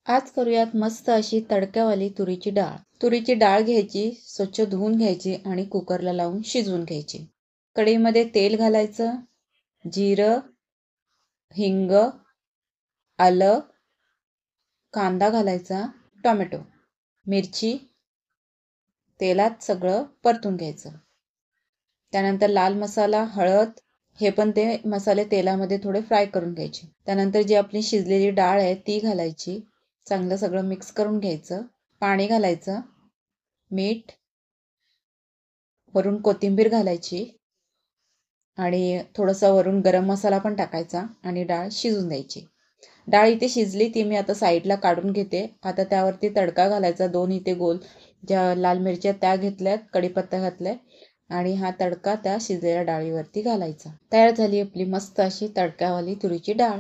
आज करूयात मस्त अशी तडक्यावाली तुरीची डाळ. तुरीची डाळ घ्यायची, स्वच्छ धुवून घ्यायची आणि कुकरला लावून शिजवून घ्यायची. कढईमध्ये तेल घालायचं, जिरं, हिंग, आलं, कांदा घालायचा, टोमॅटो, मिरची तेलात सगळं परतून घ्यायचं. त्यानंतर लाल मसाला, हळद हे पण ते मसाले तेलामध्ये थोडे फ्राय करून घ्यायचे. त्यानंतर जी आपली शिजलेली डाळ आहे ती घालायची. चांगलं सगळं मिक्स करून घ्यायचं. पाणी घालायचं, मीठ, वरून कोथिंबीर घालायची आणि थोडासा वरून गरम मसाला पण टाकायचा आणि डाळ शिजून द्यायची. डाळ इथे शिजली, ती मी आता साईडला काढून घेते. आता त्यावरती तडका घालायचा. 2 इथे गोल ज्या लाल मिरच्या त्या घेतल्यात, कढीपत्ता घातलाय आणि हा तडका त्या शिजलेल्या डाळीवरती घालायचा. तयार झाली आपली मस्त अशी तडकावाली तुरीची डाळ.